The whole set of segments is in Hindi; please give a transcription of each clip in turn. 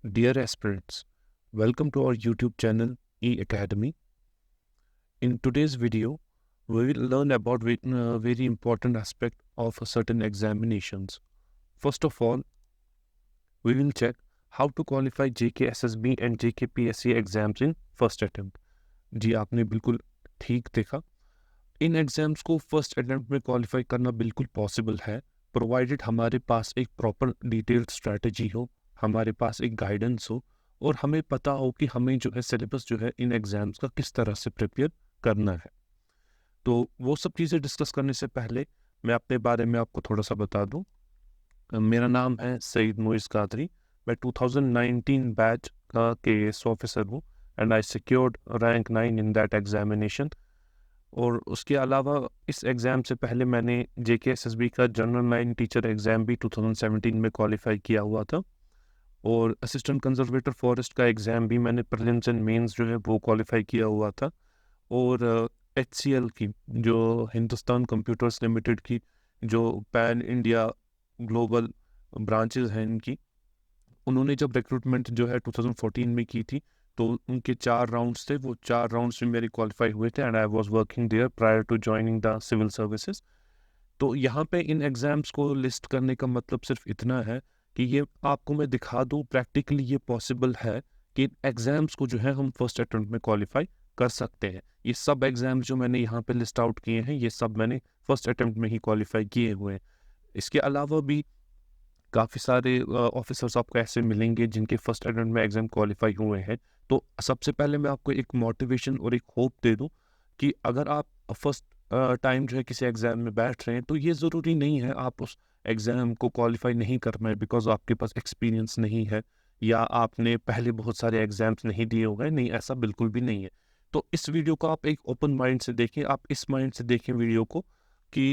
Dear aspirants, welcome to our YouTube channel E Academy. In today's video, we will learn about very important aspect of certain examinations. First of all, we will check how to qualify JKSSB and JKPSC exams in first attempt. जी आपने बिल्कुल ठीक देखा. इन एग्जाम्स को फर्स्ट अटेम्प्ट में क्वालिफाई करना बिल्कुल पॉसिबल है, प्रोवाइडेड हमारे पास एक प्रॉपर डिटेल्ड स्ट्रैटेजी हो, हमारे पास एक गाइडेंस हो और हमें पता हो कि हमें जो है सिलेबस जो है इन एग्ज़ाम्स का किस तरह से प्रिपेयर करना है. तो वो सब चीज़ें डिस्कस करने से पहले मैं अपने बारे में आपको थोड़ा सा बता दूं. मेरा नाम है सईद मोइज़ कादरी. मैं 2019 बैच का KS ऑफिसर हूँ and I secured rank 9 in that examination. और उसके अलावा इस एग्ज़ाम से पहले मैंने JKSSB का जनरल लाइन टीचर एग्ज़ाम भी 2017 में क्वालिफाई किया हुआ था और असिस्टेंट कंजर्वेटर फॉरेस्ट का एग्ज़ाम भी मैंने प्रीलिम्स एंड मेंस जो है वो क्वालिफाई किया हुआ था. और HCL की जो हिंदुस्तान कंप्यूटर्स लिमिटेड की जो पैन इंडिया ग्लोबल ब्रांचेस हैं इनकी, उन्होंने जब रिक्रूटमेंट जो है 2014 में की थी तो उनके 4 राउंड्स थे, वो 4 राउंड्स में मेरे क्वालिफाई हुए थे and I was working there prior to joining the civil services. तो यहाँ पे इन एग्ज़ाम्स को लिस्ट करने का मतलब सिर्फ इतना है कि ये आपको मैं दिखा दूँ प्रैक्टिकली ये पॉसिबल है कि एग्ज़ाम्स को जो है हम फर्स्ट अटेम्प्ट में क्वालिफाई कर सकते हैं. ये सब एग्ज़ाम्स जो मैंने यहाँ पे लिस्ट आउट किए हैं ये सब मैंने फर्स्ट अटेम्प्ट में ही क्वालिफाई किए हुए हैं. इसके अलावा भी काफ़ी सारे ऑफिसर्स आपको ऐसे मिलेंगे जिनके फर्स्ट अटेम्प्ट में एग्ज़ाम क्वालिफाई हुए हैं. तो सबसे पहले मैं आपको एक मोटिवेशन और एक होप दे दूं कि अगर आप फर्स्ट टाइम जो है किसी एग्ज़ाम में बैठ रहे हैं तो ये ज़रूरी नहीं है आप उस एग्ज़ाम को क्वालिफाई नहीं कर रहे हैं बिकॉज आपके पास एक्सपीरियंस नहीं है या आपने पहले बहुत सारे एग्ज़ाम्स नहीं दिए हो गए. नहीं, ऐसा बिल्कुल भी नहीं है. तो इस वीडियो को आप एक ओपन माइंड से देखें, आप इस माइंड से देखें वीडियो को कि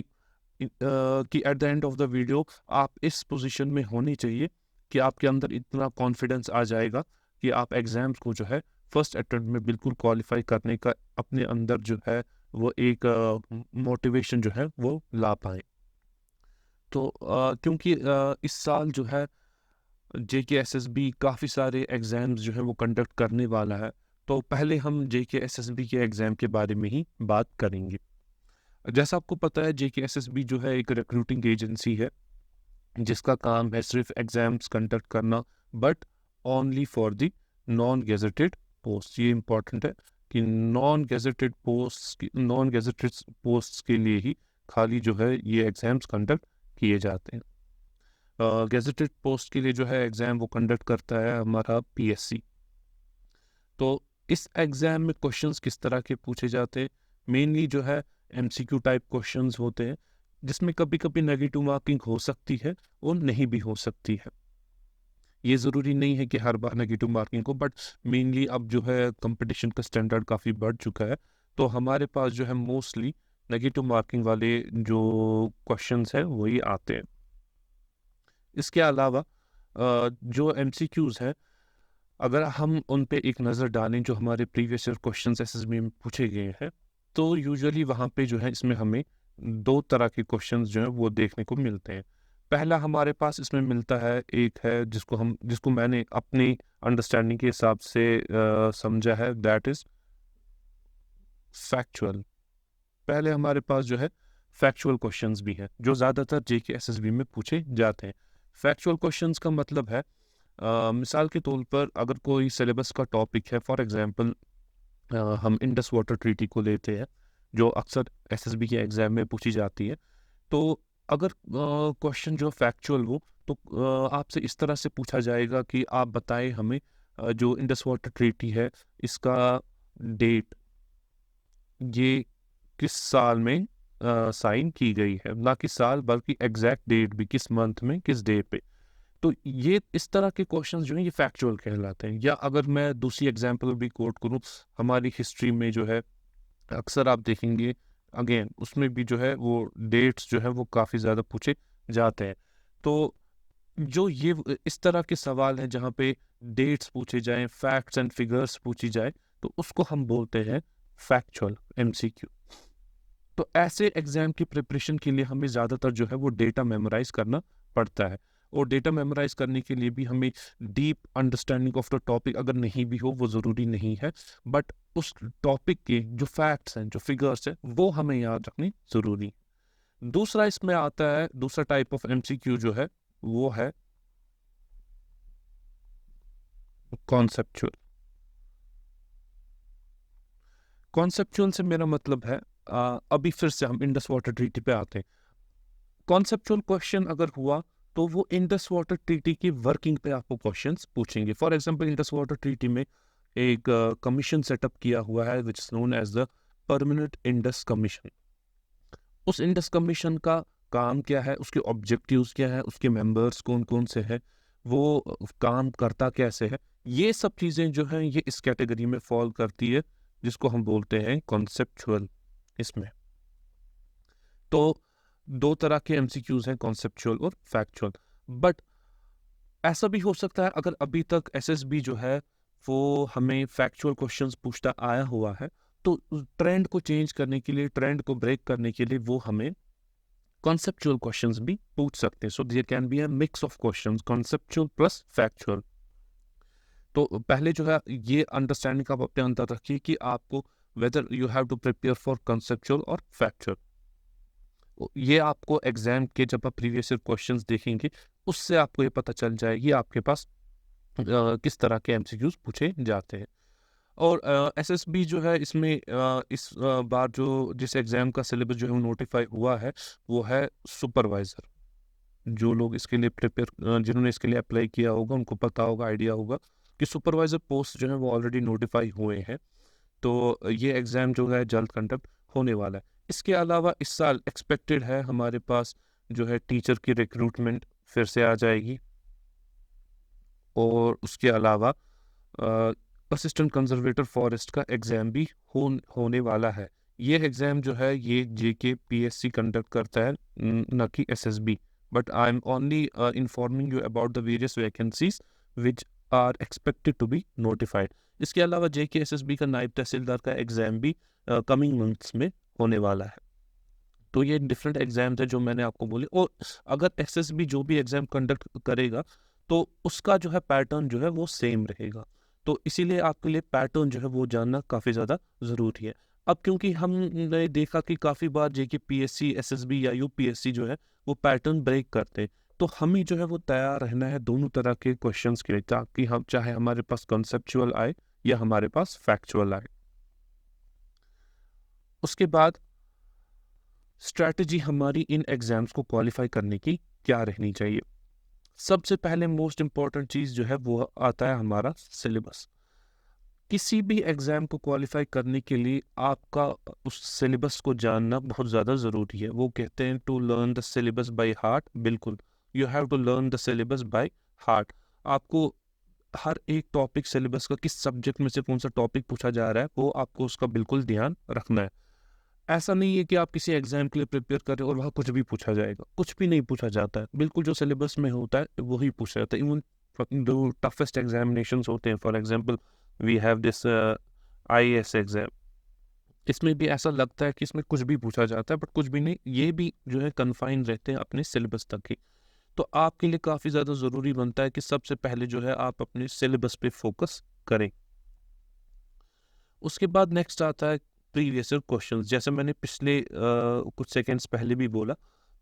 at the end of the video आप इस पोजीशन में होनी चाहिए कि आपके अंदर इतना कॉन्फिडेंस आ जाएगा कि आप एग्ज़ाम्स को जो है फर्स्ट अटेम्प्ट में बिल्कुल क्वालिफाई करने का अपने अंदर जो है वो एक मोटिवेशन जो है वो ला पाए. तो क्योंकि इस साल जो है JKSSB काफ़ी सारे एग्ज़ाम्स जो है वो कंडक्ट करने वाला है, तो पहले हम JKSSB के एग्ज़ाम के बारे में ही बात करेंगे. जैसा आपको पता है JKSSB जो है एक रिक्रूटिंग एजेंसी है जिसका काम है सिर्फ एग्जाम्स कंडक्ट करना, but only for the non gazetted post. ये इंपॉर्टेंट है कि नॉन गेजेटेड पोस्ट के लिए ही खाली जो है ये एग्जाम्स कंडक्ट किए जाते हैं. गेजेटेड पोस्ट के लिए जो है एग्ज़ाम वो कंडक्ट करता है हमारा PSC. तो इस एग्ज़ाम में क्वेश्चंस किस तरह के पूछे जाते हैं? मेनली जो है MCQ टाइप क्वेश्चंस होते हैं जिसमें कभी कभी नेगेटिव मार्किंग हो सकती है और नहीं भी हो सकती है. ये ज़रूरी नहीं है कि हर बार नेगेटिव मार्किंग हो, बट मेनली अब जो है कंपटीशन का स्टैंडर्ड काफ़ी बढ़ चुका है तो हमारे पास जो है मोस्टली नेगेटिव मार्किंग वाले जो क्वेश्चंस हैं वही आते हैं. इसके अलावा जो MCQs हैं अगर हम उन पे एक नज़र डालें जो हमारे प्रीवियस ईयर क्वेश्चंस SSB में पूछे गए हैं तो यूजुअली वहाँ पे जो है इसमें हमें 2 तरह के क्वेश्चंस जो हैं वो देखने को मिलते हैं. पहला हमारे पास इसमें मिलता है, एक है जिसको मैंने अपनी अंडरस्टैंडिंग के हिसाब से समझा है, दैट इज़ फैक्चुअल. पहले हमारे पास जो है फैक्चुअल क्वेश्चंस भी हैं जो ज़्यादातर JKSSB में पूछे जाते हैं. फैक्चुअल क्वेश्चंस का मतलब है मिसाल के तौर पर अगर कोई सिलेबस का टॉपिक है, फॉर एग्जांपल हम इंडस वाटर ट्रीटी को लेते हैं जो अक्सर SSB के एग्ज़ाम में पूछी जाती है. तो अगर क्वेश्चन जो फैक्चुअल हो तो आपसे इस तरह से पूछा जाएगा कि आप बताएं हमें जो इंडस वाटर ट्रीटी है इसका डेट ये किस साल में साइन की गई है, ना कि साल बल्कि एग्जैक्ट डेट भी, किस मंथ में किस डे पे. तो ये इस तरह के क्वेश्चंस जो हैं ये फैक्चुअल कहलाते हैं. या अगर मैं दूसरी एग्जांपल भी कोट करूं, हमारी हिस्ट्री में जो है अक्सर आप देखेंगे अगेन उसमें भी जो है वो डेट्स जो है वो काफ़ी ज़्यादा पूछे जाते हैं. तो जो ये इस तरह के सवाल हैं जहाँ पे डेट्स पूछे जाएं, फैक्ट्स एंड फिगर्स पूछी जाए तो उसको हम बोलते हैं फैक्चुअल MCQ. तो ऐसे एग्जाम की प्रिपरेशन के लिए हमें ज़्यादातर जो है वो डेटा मेमोराइज करना पड़ता है और डेटा मेमोराइज करने के लिए भी हमें deep understanding of the topic अगर नहीं भी हो वो ज़रूरी नहीं है, बट उस टॉपिक के जो फैक्ट्स हैं, जो फिगर्स हैं, वो हमें याद रखनी ज़रूरी है। दूसरा इसमें आता है, दूसरा टाइप ऑफ एमसीक्यू जो है वो है कॉन्सेप्चुअल। कॉन्सेप्चुअल से मेरा मतलब है अभी फिर से हम इंडस वाटर ट्रीटी पे आते हैं। कॉन्सेप्चुअल क्वेश्चन अगर हुआ तो वो इंडस वाटर ट्रीटी की वर्किंग पे आपको क्वेश्चंस पूछेंगे। For example Indus water treaty में एक कमीशन सेटअप किया हुआ है which is known as the permanent Indus commission. उस इंडस कमीशन का काम क्या है, उसके ऑब्जेक्टिव्स क्या है, उसके मेंबर्स कौन कौन से हैं, वो काम करता कैसे है, ये सब चीज़ें जो हैं ये इस कैटेगरी में फॉल करती है जिसको हम बोलते हैं कॉन्सेप्चुअल। इसमें तो दो तरह के एमसीक्यूज हैं, कॉन्सेप्चुअल और फैक्चुअल। बट ऐसा भी हो सकता है अगर अभी तक एसएसबी जो है वो हमें फैक्चुअल क्वेश्चंस पूछता आया हुआ है, तो ट्रेंड को चेंज करने के लिए, ट्रेंड को ब्रेक करने के लिए वो हमें कॉन्सेप्चुअल क्वेश्चंस भी पूछ सकते हैं। So there can be a mix of questions, conceptual plus factual. तो पहले जो है ये अंडरस्टैंडिंग का आप अपने अंदर रखिए कि आपको whether you have to prepare for conceptual और फैक्चुअल। ये आपको एग्जाम के जब आप प्रीवियस ईयर क्वेश्चंस देखेंगे उससे आपको ये पता चल जाएगी आपके पास किस तरह के एमसीक्यूज पूछे जाते हैं। और एसएसबी जो है इसमें इस बार जो जिस एग्जाम का सिलेबस जो है नोटिफाई हुआ है वो है सुपरवाइजर। जो लोग इसके लिए प्रिपेयर, जिन्होंने इसके लिए अप्लाई किया होगा उनको पता होगा, आइडिया होगा कि सुपरवाइजर पोस्ट जो है वो ऑलरेडी नोटिफाई हुए हैं। तो ये एग्ज़ाम जो है जल्द कंडक्ट होने वाला है। इसके अलावा इस साल एक्सपेक्टेड है हमारे पास जो है टीचर की रिक्रूटमेंट फिर से आ जाएगी, और उसके अलावा असिस्टेंट कंजर्वेटर फॉरेस्ट का एग्ज़ाम भी होने वाला है। ये एग्ज़ाम जो है ये जेके पीएससी कंडक्ट करता है, न कि SSB. But I am only informing you about the various vacancies which are expected to be notified. इसके अलावा जेके एसएसबी का नायब तहसीलदार का एग्ज़ाम भी कमिंग मंथ्स में होने वाला है। तो ये डिफरेंट एग्जाम्स है जो मैंने आपको बोले। और अगर एसएसबी जो भी एग्जाम कंडक्ट करेगा तो उसका जो है पैटर्न जो है वो सेम रहेगा। तो इसीलिए आपके लिए पैटर्न जो है वो जानना काफ़ी ज़्यादा ज़रूरी है। अब क्योंकि हमने देखा कि काफ़ी बार जेके पीएससी, एसएसबी या यूपीएससी जो है वो पैटर्न ब्रेक करते हैं, तो हमें जो है वो तैयार रहना है दोनों तरह के क्वेश्चंस के लिए, ताकि हम चाहे हमारे पास कंसेप्चुअल आए या हमारे पास फैक्चुअल आए। उसके बाद स्ट्रैटेजी हमारी इन एग्जाम्स को क्वालिफाई करने की क्या रहनी चाहिए। सबसे पहले मोस्ट इम्पॉर्टेंट चीज़ जो है वो आता है हमारा सिलेबस। किसी भी एग्ज़ाम को क्वालिफाई करने के लिए आपका उस सिलेबस को जानना बहुत ज़्यादा ज़रूरी है। वो कहते हैं to learn the syllabus by heart. बिल्कुल, you have to learn the syllabus by heart. आपको हर एक टॉपिक सिलेबस का किस सब्जेक्ट में से कौन सा टॉपिक पूछा जा रहा है वो आपको उसका बिल्कुल ध्यान रखना है। ऐसा नहीं है कि आप किसी एग्जाम के लिए प्रिपेयर कर रहे हो और वहाँ कुछ भी पूछा जाएगा, कुछ भी नहीं पूछा जाता है। बिल्कुल जो सिलेबस में होता है वही पूछा जाता है। इवन जो टफेस्ट एग्जामिनेशंस होते हैं, for example we have this IAS exam, इसमें भी ऐसा लगता है कि इसमें कुछ भी पूछा जाता है, बट कुछ भी नहीं, ये भी जो है कन्फाइन रहते हैं अपने सिलेबस तक ही। तो आपके लिए काफ़ी ज़्यादा ज़रूरी बनता है कि सबसे पहले जो है आप अपने सिलेबस पे फोकस करें। उसके बाद नेक्स्ट आता है प्रीवियस ईयर क्वेश्चंस। जैसे मैंने पिछले कुछ सेकंड्स पहले भी बोला,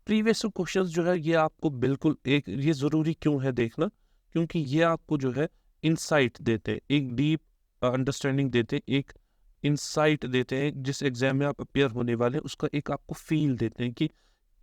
प्रीवियस ईयर क्वेश्चंस जो है ये आपको बिल्कुल एक, ये ज़रूरी क्यों है देखना, क्योंकि ये आपको जो है इंसाइट देते हैं, एक डीप अंडरस्टैंडिंग देते हैं, एक इंसाइट देते हैं जिस एग्जाम में आप अपेयर होने वाले हैं उसका एक आपको फील देते हैं कि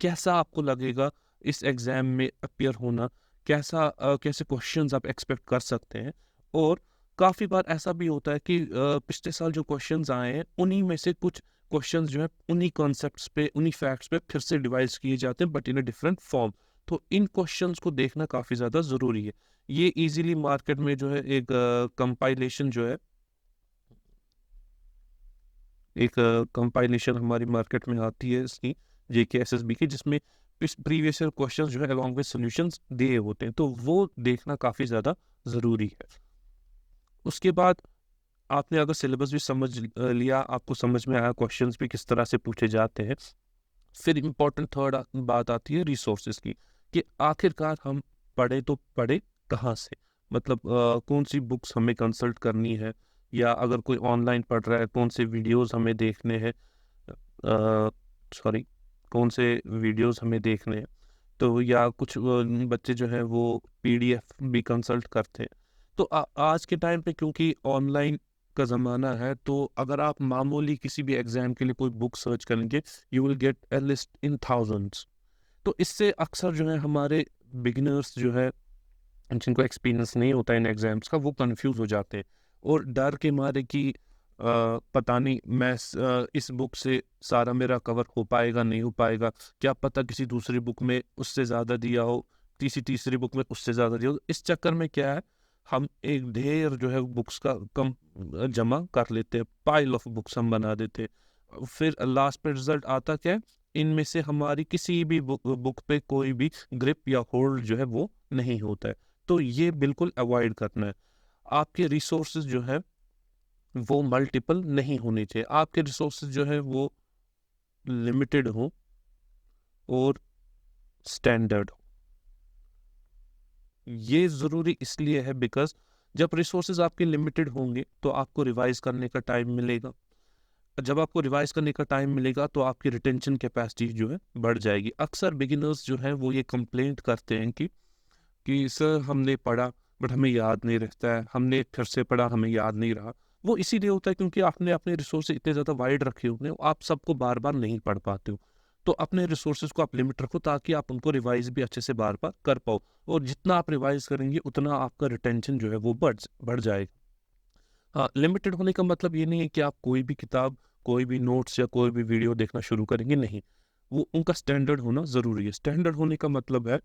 कैसा आपको लगेगा इस एग्जाम में अपेयर होना, कैसे क्वेश्चंस आप एक्सपेक्ट कर सकते हैं। और काफ़ी बार ऐसा भी होता है कि पिछले साल जो क्वेश्चंस आए हैं उन्हीं में से कुछ क्वेश्चंस जो है उन्हीं कॉन्सेप्ट्स पे, उन्हीं फैक्ट्स पे फिर से डिवाइस किए जाते हैं, but in a different form. तो इन क्वेश्चंस को देखना काफ़ी ज़्यादा ज़रूरी है। ये इजीली मार्केट में जो है एक कंपाइलेशन जो है, एक कंपाइलेशन हमारी मार्केट में आती है इसकी, जेके एसएसबी की, जिसमें प्रीवियस ईयर क्वेश्चंस जो है अलॉन्ग विद सॉल्यूशंस दिए होते हैं, तो वो देखना काफ़ी ज़्यादा ज़रूरी है। उसके बाद आपने अगर सिलेबस भी समझ लिया, आपको समझ में आया क्वेश्चंस भी किस तरह से पूछे जाते हैं, फिर इम्पोर्टेंट थर्ड बात आती है रिसोर्सेज की, कि आखिरकार हम पढ़े तो पढ़े कहाँ से, मतलब कौन सी बुक्स हमें कंसल्ट करनी है, या अगर कोई ऑनलाइन पढ़ रहा है कौन से वीडियोस हमें देखने हैं, सॉरी कौन से वीडियोस हमें देखने हैं। तो या कुछ बच्चे जो है वो पीडीएफ भी कंसल्ट करते हैं। तो आज के टाइम पे क्योंकि ऑनलाइन का ज़माना है, तो अगर आप मामूली किसी भी एग्ज़ाम के लिए कोई बुक सर्च करेंगे, you will get a list in thousands. तो इससे अक्सर जो है हमारे बिगिनर्स जो है, जिनको एक्सपीरियंस नहीं होता इन एग्ज़ाम्स का, वो कंफ्यूज हो जाते हैं और डर के मारे कि पता नहीं मैं इस बुक से सारा मेरा कवर हो पाएगा नहीं हो पाएगा, क्या पता किसी दूसरी बुक में उससे ज़्यादा दिया हो, किसी तीसरी बुक में उससे ज़्यादा दिया हो। इस चक्कर में क्या है, हम एक ढेर जो है बुक्स का कम जमा कर लेते हैं, पाइल ऑफ बुक्स हम बना देते हैं। फिर लास्ट पे रिजल्ट आता क्या है, इनमें से हमारी किसी भी बुक पे कोई भी ग्रिप या होल्ड जो है वो नहीं होता है। तो ये बिल्कुल अवॉइड करना है। आपके रिसोर्सेज जो है वो मल्टीपल नहीं होने चाहिए, आपके रिसोर्सेज जो है वो लिमिटेड हो और स्टैंडर्ड हो। ये ज़रूरी इसलिए है बिकॉज जब रिसोर्सेज आपके लिमिटेड होंगे तो आपको रिवाइज करने का टाइम मिलेगा। जब आपको रिवाइज करने का टाइम मिलेगा तो आपकी रिटेंशन कैपेसिटी जो है बढ़ जाएगी। अक्सर बिगिनर्स जो है वो ये कंप्लेंट करते हैं कि सर हमने पढ़ा बट हमें याद नहीं रहता है, हमने फिर से पढ़ा हमें याद नहीं रहा। वो इसीलिए होता है क्योंकि आपने अपने रिसोर्स इतने ज़्यादा वाइड रखे होते हैं, आप सबको बार बार नहीं पढ़ पाते हो। तो अपने रिसोर्सेज को आप लिमिट रखो ताकि आप उनको रिवाइज भी अच्छे से बार बार कर पाओ, और जितना आप रिवाइज करेंगे उतना आपका रिटेंशन जो है वो बढ़ जाएगा। हाँ, लिमिटेड होने का मतलब ये नहीं है कि आप कोई भी किताब, कोई भी नोट्स या कोई भी वीडियो देखना शुरू करेंगे, नहीं। वो उनका स्टैंडर्ड होना ज़रूरी है। स्टैंडर्ड होने का मतलब है,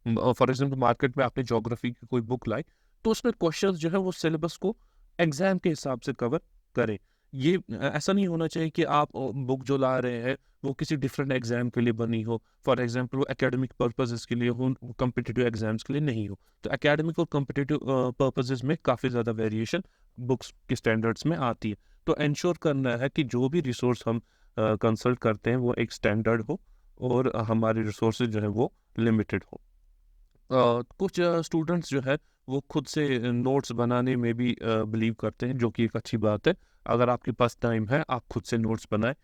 फॉर एग्जाम्पल मार्केट में आपने ज्योग्राफी की कोई बुक लाई, तो उसमें क्वेश्चंस जो है वो सिलेबस को एग्जाम के हिसाब से कवर करें। ये ऐसा नहीं होना चाहिए कि आप बुक जो ला रहे हैं वो किसी डिफरेंट एग्जाम के लिए बनी हो। फॉर एग्जांपल वो एकेडमिक पर्पसेस के लिए हो, कॉम्पिटिटिव एग्जाम्स के लिए नहीं हो। तो एकेडमिक और कॉम्पिटिटिव पर्पसेस में काफ़ी ज़्यादा वेरिएशन बुक्स के स्टैंडर्ड्स में आती है। तो इंश्योर करना है कि जो भी रिसोर्स हम कंसल्ट करते हैं वो एक स्टैंडर्ड हो और हमारे रिसोर्सेज जो है वो लिमिटेड हो। कुछ स्टूडेंट्स जो है वो खुद से नोट्स बनाने में भी बिलीव करते हैं, जो कि एक अच्छी बात है। अगर आपके पास टाइम है आप खुद से नोट्स बनाएं।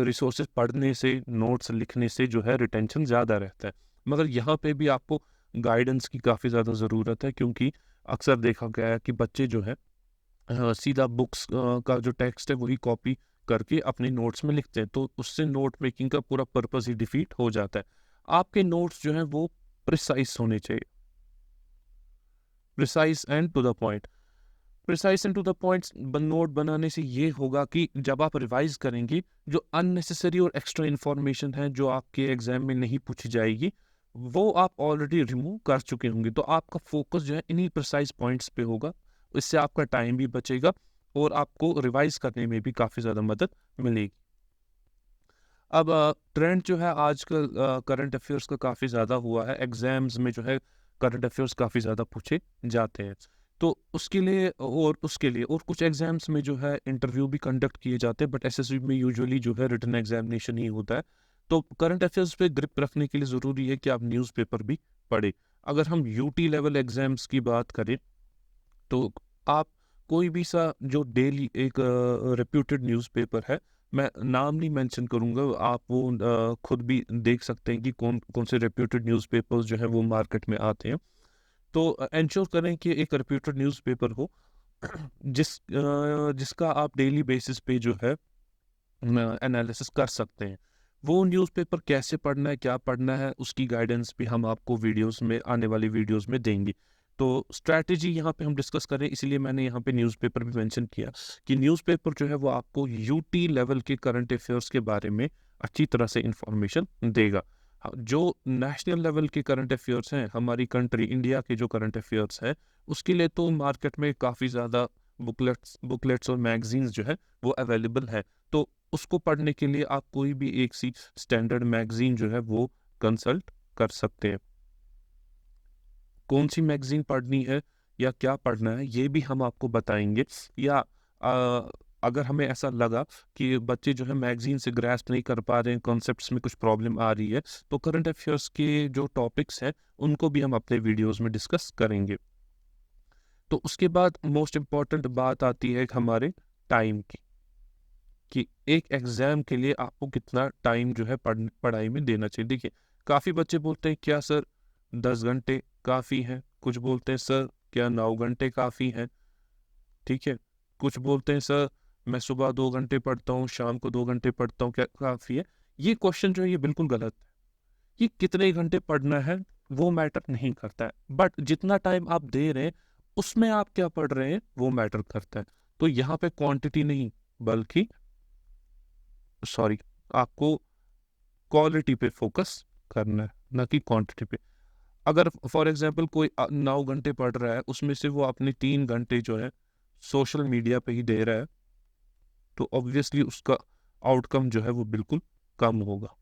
रिसोर्सेज पढ़ने से, नोट्स लिखने से जो है रिटेंशन ज़्यादा रहता है। मगर यहाँ पे भी आपको गाइडेंस की काफ़ी ज़्यादा ज़रूरत है, क्योंकि अक्सर देखा गया है कि बच्चे जो है सीधा बुक्स का जो टेक्स्ट है वही कॉपी करके अपने नोट्स में लिखते हैं, तो उससे नोट मेकिंग का पूरा पर्पस ही डिफीट हो जाता है। आपके नोट्स जो हैं वो प्रिसाइज होने चाहिए, precise and to the point. Precise and to the point note बनाने से ये होगा कि जब आप रिवाइज करेंगे, जो अननेसेसरी और एक्स्ट्रा इन्फॉर्मेशन है जो आपके एग्जाम में नहीं पूछी जाएगी, वो आप ऑलरेडी रिमूव कर चुके होंगे। तो आपका फोकस जो है इन्हीं प्रिसाइज पॉइंट्स पे होगा। इससे आपका टाइम भी बचेगा और आपको रिवाइज करने में भी काफ़ी ज़्यादा मदद मिलेगी। अब ट्रेंड जो है आजकल करंट अफेयर्स का काफ़ी ज़्यादा हुआ है। एग्जाम्स में जो है करंट अफेयर्स काफ़ी ज़्यादा पूछे जाते हैं। तो उसके लिए कुछ एग्जाम्स में जो है इंटरव्यू भी कंडक्ट किए जाते हैं, बट एसएससी में यूजुअली जो है रिटन एग्जामिनेशन ही होता है। तो करंट अफेयर्स पे ग्रिप रखने के लिए ज़रूरी है कि आप न्यूज़पेपर भी पढ़ें। अगर हम यूटी लेवल एग्जाम्स की बात करें तो आप कोई भी सा जो डेली एक रेप्यूटेड न्यूज़पेपर है, मैं नाम नहीं मेंशन करूंगा, आप वो खुद भी देख सकते हैं कि कौन कौन से रेप्यूटेड न्यूज़पेपर्स जो है वो मार्केट में आते हैं। तो इंश्योर करें कि एक रेप्यूटेड न्यूज़पेपर हो जिसका आप डेली बेसिस पे जो है एनालिसिस कर सकते हैं। वो न्यूज़पेपर कैसे पढ़ना है, क्या पढ़ना है, उसकी गाइडेंस भी हम आपको वीडियोस में, आने वाली वीडियोस में देंगे। तो स्ट्रैटेजी यहाँ पे हम डिस्कस करें, इसीलिए मैंने यहाँ पे न्यूज़पेपर भी मेंशन किया कि न्यूज़पेपर जो है वो आपको यूटी लेवल के करंट अफेयर्स के बारे में अच्छी तरह से इंफॉर्मेशन देगा। हाँ, जो नेशनल लेवल के करंट अफेयर्स हैं, हमारी कंट्री इंडिया के जो करंट अफेयर्स हैं, उसके लिए तो मार्केट में काफ़ी ज़्यादा बुकलेट्स और मैगजीन्स जो है वो अवेलेबल है। तो उसको पढ़ने के लिए आप कोई भी एक सी स्टैंडर्ड मैगजीन जो है वो कंसल्ट कर सकते हैं। कौन सी मैगजीन पढ़नी है या क्या पढ़ना है ये भी हम आपको बताएंगे। या अगर हमें ऐसा लगा कि बच्चे जो है मैगजीन से ग्रैस्प नहीं कर पा रहे हैं, कॉन्सेप्ट्स में कुछ प्रॉब्लम आ रही है, तो करंट अफेयर्स के जो टॉपिक्स हैं उनको भी हम अपने वीडियोस में डिस्कस करेंगे। तो उसके बाद मोस्ट इम्पॉर्टेंट बात आती है हमारे टाइम की, कि एक एग्जाम के लिए आपको कितना टाइम जो है पढ़ाई में देना चाहिए। देखिए, काफ़ी बच्चे बोलते हैं क्या सर 10 घंटे काफ़ी हैं, कुछ बोलते हैं सर क्या 9 घंटे काफ़ी हैं, ठीक है, कुछ बोलते हैं सर मैं सुबह 2 घंटे पढ़ता हूँ, शाम को 2 घंटे पढ़ता हूँ, क्या काफ़ी है। ये क्वेश्चन जो है ये बिल्कुल गलत है। ये कितने घंटे पढ़ना है वो मैटर नहीं करता है, बट जितना टाइम आप दे रहे हैं उसमें आप क्या पढ़ रहे हैं वो मैटर करता है। तो यहाँ पे क्वांटिटी नहीं बल्कि आपको क्वालिटी पे फोकस करना है, ना कि क्वांटिटी पे। अगर फॉर एग्जांपल कोई 9 घंटे पढ़ रहा है, उसमें से वो अपने 3 घंटे जो है सोशल मीडिया पे ही दे रहा है, तो ऑब्वियसली उसका आउटकम जो है वो बिल्कुल कम होगा।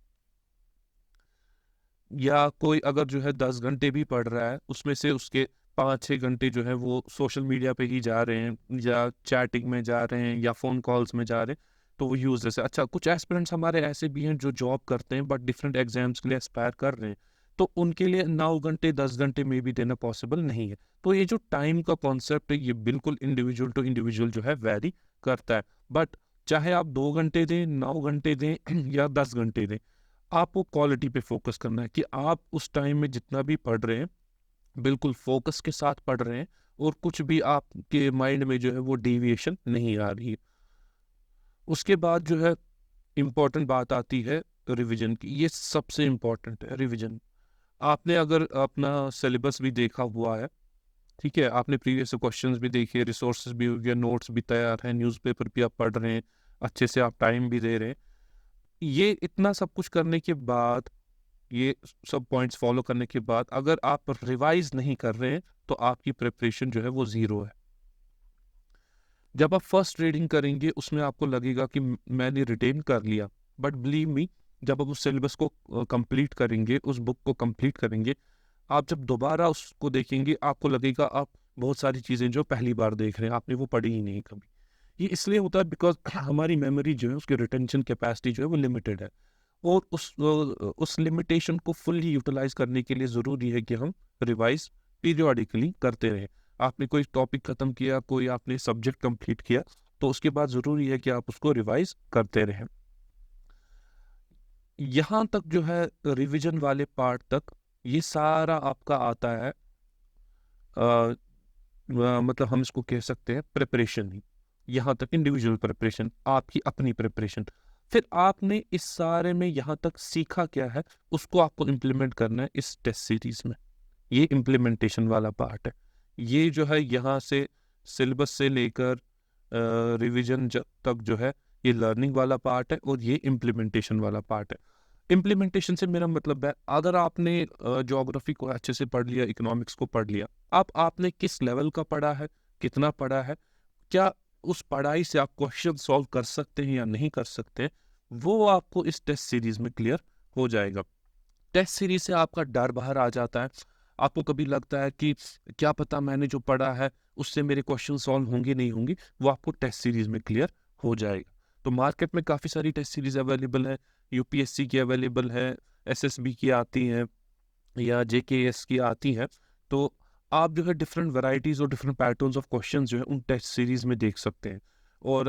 या कोई अगर जो है 10 घंटे भी पढ़ रहा है, उसमें से उसके 5-6 घंटे जो है वो सोशल मीडिया पे ही जा रहे हैं, या चैटिंग में जा रहे हैं, या फ़ोन कॉल्स में जा रहे हैं, तो वो यूज़लेस है। अच्छा, कुछ एस्पिरेंट्स हमारे ऐसे भी हैं जो जॉब करते हैं बट डिफरेंट एग्जाम्स के लिए एस्पायर कर रहे हैं, तो उनके लिए 9 घंटे 10 घंटे में भी देना पॉसिबल नहीं है। तो ये जो टाइम का कॉन्सेप्ट है ये बिल्कुल इंडिविजुअल टू इंडिविजुअल जो है वेरी करता है। बट चाहे आप 2 घंटे दें, 9 घंटे दें या 10 घंटे दें, आपको क्वालिटी पे फोकस करना है, कि आप उस टाइम में जितना भी पढ़ रहे हैं बिल्कुल फोकस के साथ पढ़ रहे हैं, और कुछ भी आपके माइंड में जो है वो डेविएशन नहीं आ रही है। उसके बाद जो है इम्पोर्टेंट बात आती है रिवीजन की। ये सबसे इम्पोर्टेंट है रिवीजन। आपने अगर अपना सिलेबस भी देखा हुआ है, ठीक है, आपने प्रीवियस क्वेश्चंस भी देखे, रिसोर्सेज भी हो गया, नोट्स भी तैयार हैं, न्यूज़पेपर भी आप पढ़ रहे हैं, अच्छे से आप टाइम भी दे रहे हैं, ये इतना सब कुछ करने के बाद, ये सब पॉइंट्स फॉलो करने के बाद अगर आप रिवाइज नहीं कर रहे हैं तो आपकी प्रिपरेशन जो है वो ज़ीरो है। जब आप फर्स्ट रीडिंग करेंगे उसमें आपको लगेगा कि मैंने रिटेन कर लिया, बट बिलीव मी, जब आप उस सिलेबस को कंप्लीट करेंगे, उस बुक को कंप्लीट करेंगे, आप जब दोबारा उसको देखेंगे आपको लगेगा आप बहुत सारी चीज़ें जो पहली बार देख रहे हैं, आपने वो पढ़ी ही नहीं कभी। ये इसलिए होता है बिकॉज हमारी मेमोरी जो है, उसकी रिटेंशन कैपेसिटी जो है वो लिमिटेड है, और उस लिमिटेशन को फुल्ली यूटिलाइज करने के लिए ज़रूरी है कि हम रिवाइज पीरियोडिकली करते रहें। आपने कोई टॉपिक ख़त्म किया, कोई आपने सब्जेक्ट कंप्लीट किया, तो उसके बाद ज़रूरी है कि आप उसको रिवाइज करते रहें। यहाँ तक जो है रिवीजन वाले पार्ट तक ये सारा आपका आता है, मतलब हम इसको कह सकते हैं प्रिपरेशन ही। यहाँ तक इंडिविजुअल प्रिपरेशन, आपकी अपनी प्रिपरेशन। फिर आपने इस सारे में यहाँ तक सीखा क्या है, उसको आपको इम्प्लीमेंट करना है इस टेस्ट सीरीज में। ये इम्प्लीमेंटेशन वाला पार्ट है। ये जो है यहाँ से सिलेबस से लेकर रिवीजन तक जो है ये लर्निंग वाला पार्ट है, और ये इम्प्लीमेंटेशन वाला पार्ट है। इम्प्लीमेंटेशन से मेरा मतलब है, अगर आपने ज्योग्राफी को अच्छे से पढ़ लिया, इकोनॉमिक्स को पढ़ लिया, आपने किस लेवल का पढ़ा है, कितना पढ़ा है, क्या उस पढ़ाई से आप क्वेश्चन सॉल्व कर सकते हैं या नहीं कर सकते, वो आपको इस टेस्ट सीरीज में क्लियर हो जाएगा। टेस्ट सीरीज से आपका डर बाहर आ जाता है। आपको कभी लगता है कि क्या पता मैंने जो पढ़ा है उससे मेरे क्वेश्चन सॉल्व होंगे नहीं होंगे, वो आपको टेस्ट सीरीज में क्लियर हो जाएगा। तो मार्केट में काफ़ी सारी टेस्ट सीरीज अवेलेबल है, यूपीएससी की अवेलेबल है, एसएसबी की आती हैं, या जेकेएस की आती हैं। तो आप जो है डिफरेंट वैरायटीज़ और डिफरेंट पैटर्न्स ऑफ क्वेश्चंस जो है उन टेस्ट सीरीज में देख सकते हैं। और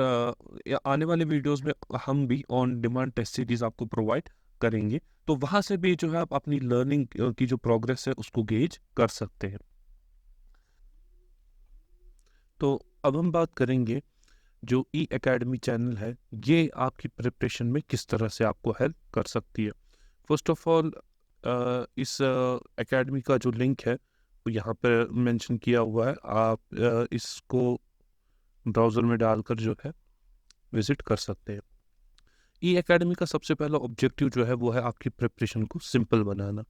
आने वाले वीडियोस में हम भी ऑन डिमांड टेस्ट सीरीज आपको प्रोवाइड करेंगे, तो वहाँ से भी जो है आप अपनी लर्निंग की जो प्रोग्रेस है उसको गेज कर सकते हैं। तो अब हम बात करेंगे जो ई एकेडमी चैनल है, ये आपकी प्रिपरेशन में किस तरह से आपको हेल्प कर सकती है। फर्स्ट ऑफ ऑल, इस एकेडमी का जो लिंक है वो यहाँ पर मेंशन किया हुआ है, आप इसको ब्राउज़र में डालकर जो है विजिट कर सकते हैं। ई एकेडमी का सबसे पहला ऑब्जेक्टिव जो है वो है आपकी प्रिपरेशन को सिंपल बनाना।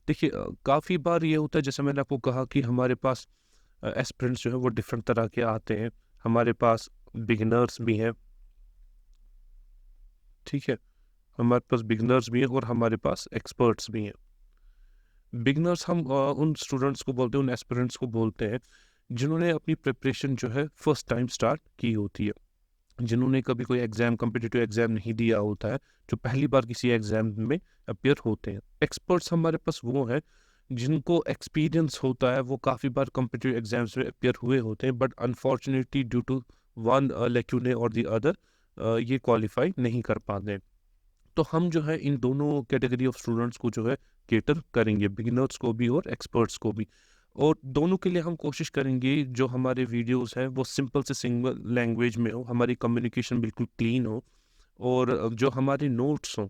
देखिए, काफ़ी बार ये होता है, जैसे मैंने आपको कहा कि हमारे पास एस्पिरेंट्स जो है वो डिफरेंट तरह के आते हैं। हमारे पास बिगिनर्स भी हैं, ठीक है, हमारे पास बिगिनर्स भी हैं और हमारे पास एक्सपर्ट्स भी हैं। बिगिनर्स हम उन स्टूडेंट्स को बोलते हैं, उन एस्पिरेंट्स को बोलते हैं जिन्होंने अपनी प्रिपरेशन जो है फर्स्ट टाइम स्टार्ट की होती है। जिन्होंने कभी कोई एग्जाम कॉम्पिटिटिव एग्जाम नहीं दिया होता है, जो पहली बार किसी एग्जाम में अपियर होते हैं। एक्सपर्ट्स हमारे पास वो हैं जिनको एक्सपीरियंस होता है, वो काफ़ी बार कॉम्पिटिटिव एग्जाम्स में अपियर हुए होते हैं, but unfortunately due to one lacuna or the other ये क्वालिफाई नहीं कर पाते। तो हम जो है इन दोनों कैटेगरी ऑफ स्टूडेंट्स को जो है केटर करेंगे, बिगिनर्स को भी और एक्सपर्ट्स को भी। और दोनों के लिए हम कोशिश करेंगे जो हमारे वीडियोस हैं वो सिंपल से सिंगल लैंग्वेज में हो, हमारी कम्युनिकेशन बिल्कुल क्लीन हो, और जो हमारे नोट्स हों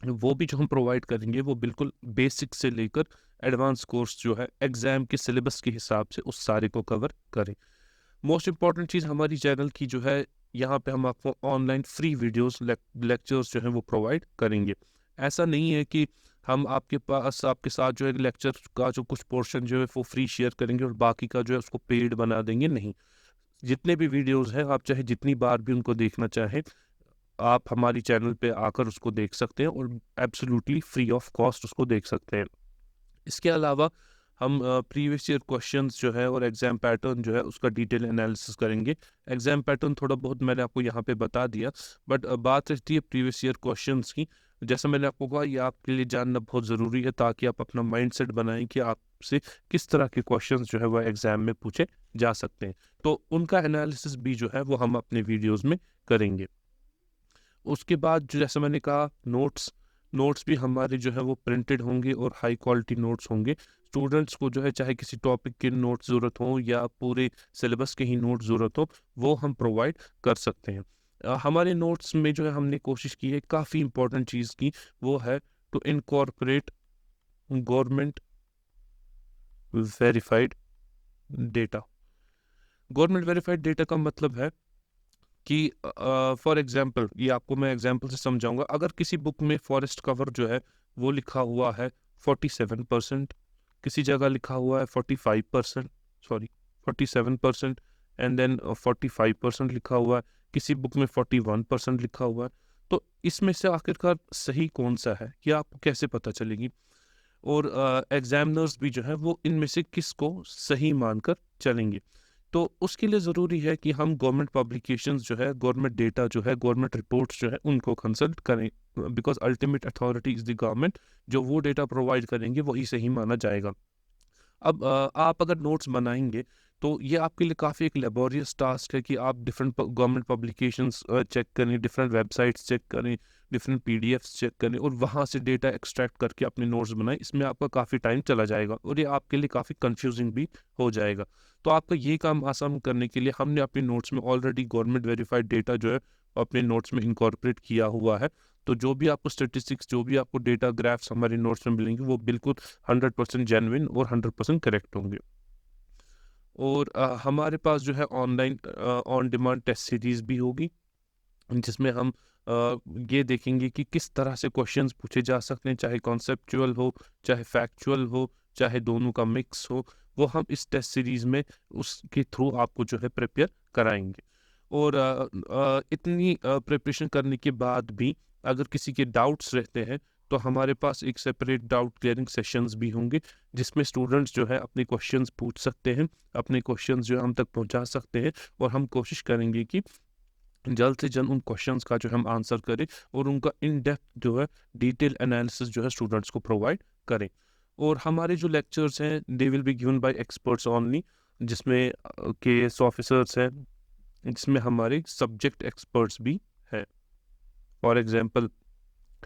वो भी जो हम प्रोवाइड करेंगे वो बिल्कुल बेसिक से लेकर एडवांस कोर्स जो है एग्जाम के सिलेबस के हिसाब से उस सारे को कवर करें। मोस्ट इम्पॉर्टेंट चीज़ हमारी चैनल की जो है, यहाँ पे हम आपको ऑनलाइन फ्री वीडियोस लेक्चर्स जो है वो प्रोवाइड करेंगे। ऐसा नहीं है कि हम आपके साथ जो है लेक्चर का जो कुछ पोर्शन जो है वो फ्री शेयर करेंगे और बाकी का जो है उसको पेड बना देंगे, नहीं। जितने भी वीडियोस हैं आप चाहे जितनी बार भी उनको देखना चाहें, आप हमारी चैनल पे आकर उसको देख सकते हैं और एब्सोल्युटली फ्री ऑफ कॉस्ट उसको देख सकते हैं। इसके अलावा हम प्रीवियस ईयर क्वेश्चंस जो है और एग्जाम पैटर्न जो है उसका डिटेल एनालिसिस करेंगे। एग्जाम पैटर्न थोड़ा बहुत मैंने आपको यहाँ पे बता दिया, बट बात रहती है प्रीवियस ईयर क्वेश्चंस की। जैसा मैंने आपको कहा, ये आपके लिए जानना बहुत ज़रूरी है ताकि आप अपना माइंडसेट बनाएं कि आपसे किस तरह के क्वेश्चंस जो है वह एग्जाम में पूछे जा सकते हैं। तो उनका एनालिसिस भी जो है वो हम अपने वीडियोज़ में करेंगे। उसके बाद जो जैसे मैंने कहा, नोट्स नोट्स भी हमारे जो है वो प्रिंटेड होंगे और हाई क्वालिटी नोट्स होंगे। स्टूडेंट्स को जो है चाहे किसी टॉपिक के नोट्स ज़रूरत हो या पूरे सिलेबस के ही नोट्स ज़रूरत हो, वो हम प्रोवाइड कर सकते हैं। हमारे नोट्स में जो है हमने कोशिश की है काफ़ी इंपॉर्टेंट चीज़ की, वो है to incorporate government verified data. Government verified data का मतलब है कि फॉर एग्जांपल, ये आपको मैं एग्जांपल से समझाऊंगा। अगर किसी बुक में फॉरेस्ट कवर जो है वो लिखा हुआ है 47%, किसी जगह लिखा हुआ है 45%, सॉरी 47%, एंड देन 45% लिखा हुआ है, किसी बुक में 41% लिखा हुआ है, तो इसमें से आखिरकार सही कौन सा है ये आपको कैसे पता चलेगी? और एग्जामिनर्स भी जो है वो इनमें से किसको सही मानकर चलेंगे? तो उसके लिए ज़रूरी है कि हम गवर्नमेंट पब्लिकेशंस जो है, गवर्नमेंट डेटा जो है, गवर्नमेंट रिपोर्ट्स जो है उनको कंसल्ट करें, because ultimate authority is the government. जो वो डेटा प्रोवाइड करेंगे वही सही माना जाएगा। अब आप अगर नोट्स बनाएंगे तो ये आपके लिए काफ़ी एक लेबोरियस टास्क है कि आप डिफरेंट गवर्नमेंट पब्लिकेशंस चेक करें, डिफरेंट वेबसाइट्स चेक करें, डिफरेंट पीडीएफ्स चेक करें और वहाँ से डेटा एक्सट्रैक्ट करके अपने नोट्स बनाएं। इसमें आपका काफ़ी टाइम चला जाएगा और ये आपके लिए काफ़ी कंफ्यूजिंग भी हो जाएगा। तो आपका ये काम आसान करने के लिए हमने अपने नोट्स में ऑलरेडी गवर्नमेंट वेरीफाइड डेटा जो है अपने नोट्स में इंकॉर्पोरेट किया हुआ है। तो जो भी आपको स्टेटिस्टिक्स, जो भी आपको डेटा ग्राफ्स हमारे नोट्स में मिलेंगे वो बिल्कुल 100% जेन्युइन और 100% करेक्ट होंगे। और हमारे पास जो है online on demand test series भी होगी, जिसमें हम ये देखेंगे कि किस तरह से क्वेश्चंस पूछे जा सकते हैं, चाहे कॉन्सेप्चुअल हो, चाहे फैक्चुअल हो, चाहे दोनों का मिक्स हो। वो हम इस टेस्ट सीरीज में उसके थ्रू आपको जो है प्रिपेयर कराएंगे। और इतनी प्रिपरेशन करने के बाद भी अगर किसी के डाउट्स रहते हैं तो हमारे पास एक सेपरेट डाउट क्लियरिंग सेशंस भी होंगे, जिसमें स्टूडेंट्स जो है अपने क्वेश्चंस पूछ सकते हैं, अपने क्वेश्चंस जो है हम तक पहुंचा सकते हैं, और हम कोशिश करेंगे कि जल्द से जल्द उन क्वेश्चंस का जो हम आंसर करें और उनका इन डेप्थ जो है डिटेल एनालिसिस जो है स्टूडेंट्स को प्रोवाइड करें। और हमारे जो लेक्चर्स हैं they will be given by experts only, जिसमें केएस ऑफिसर्स हैं, जिसमें हमारे सब्जेक्ट एक्सपर्ट्स भी हैं। फॉर एग्जांपल,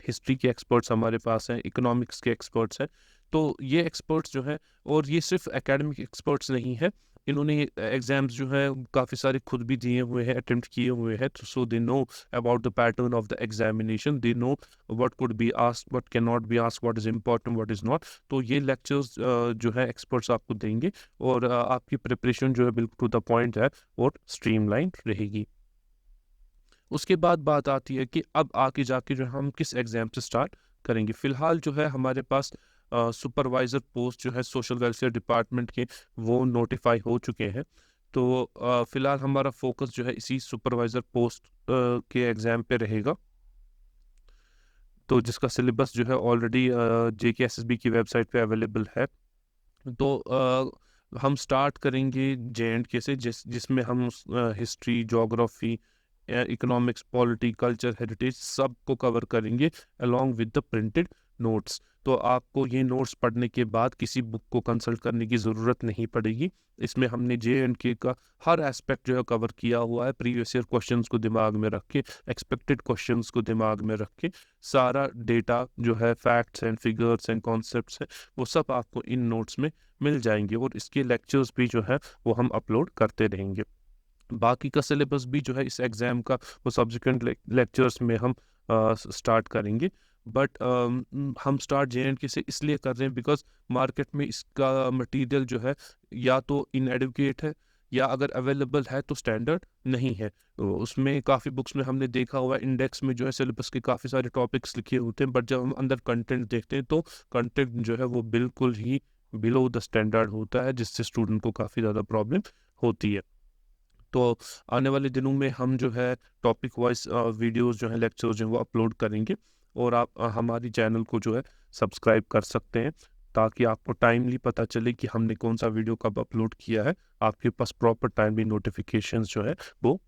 हिस्ट्री के एक्सपर्ट्स हमारे पास हैं, इकोनॉमिक्स के एक्सपर्ट्स हैं। तो ये एक्सपर्ट्स जो हैं, और ये सिर्फ एकेडमिक एक्सपर्ट्स नहीं है, इन्होंने एग्जाम्स जो है काफ़ी सारे खुद भी दिए हुए हैं, अटेम्प्ट किए हुए हैं, तो so they know about the pattern of the examination, they know what could be asked, what can not be asked, what is important, what is not. तो ये लेक्चर्स जो है एक्सपर्ट्स आपको देंगे, और आपकी प्रिपरेशन जो है बिल्कुल टू द पॉइंट है और स्ट्रीमलाइन रहेगी। उसके बाद बात आती है कि अब आके जाके जो हम किस एग्ज़ाम से स्टार्ट करेंगे। फ़िलहाल जो है हमारे पास सुपरवाइज़र पोस्ट जो है सोशल वेलफेयर डिपार्टमेंट के, वो नोटिफाई हो चुके हैं। तो फ़िलहाल हमारा फोकस जो है इसी सुपरवाइज़र पोस्ट के एग्ज़ाम पे रहेगा, तो जिसका सिलेबस जो है ऑलरेडी JKSSB की वेबसाइट पे अवेलेबल है। तो हम स्टार्ट करेंगे JNK से, जिसमें हम history, geography economics, polity, culture, heritage सबको कवर करेंगे along with the printed notes. तो आपको ये नोट्स पढ़ने के बाद किसी बुक को कंसल्ट करने की ज़रूरत नहीं पड़ेगी। इसमें हमने JNK का हर एस्पेक्ट जो है कवर किया हुआ है, प्रीवियस ईयर क्वेश्चंस को दिमाग में रख के, एक्सपेक्टेड क्वेश्चंस को दिमाग में रख के, सारा डेटा जो है, facts and figures and concepts हैं, वो सब आपको इन नोट्स में मिल जाएंगे। और इसके लेक्चर्स भी जो है वो हम अपलोड करते रहेंगे। बाकी का सिलेबस भी जो है इस एग्ज़ाम का वो सब्सिक्वेंट लेक्चर्स में हम स्टार्ट करेंगे। बट हम स्टार्ट JNK से इसलिए कर रहे हैं बिकॉज मार्केट में इसका मटेरियल जो है या तो इनएडुकेट है, या अगर अवेलेबल है तो स्टैंडर्ड नहीं है। तो उसमें काफ़ी बुक्स में हमने देखा हुआ है, इंडेक्स में जो है सिलेबस के काफ़ी सारे टॉपिक्स लिखे होते हैं, बट जब हम अंदर कंटेंट देखते हैं तो कंटेंट जो है वो बिल्कुल ही बिलो द स्टैंडर्ड होता है, जिससे स्टूडेंट को काफ़ी ज़्यादा प्रॉब्लम होती है। तो आने वाले दिनों में हम जो है टॉपिक वाइज वीडियोस जो है, लेक्चर्स जो है वो अपलोड करेंगे। और आप हमारी चैनल को जो है सब्सक्राइब कर सकते हैं, ताकि आपको टाइमली पता चले कि हमने कौन सा वीडियो कब अपलोड किया है। आपके पास प्रॉपर टाइमली नोटिफिकेशंस जो है वो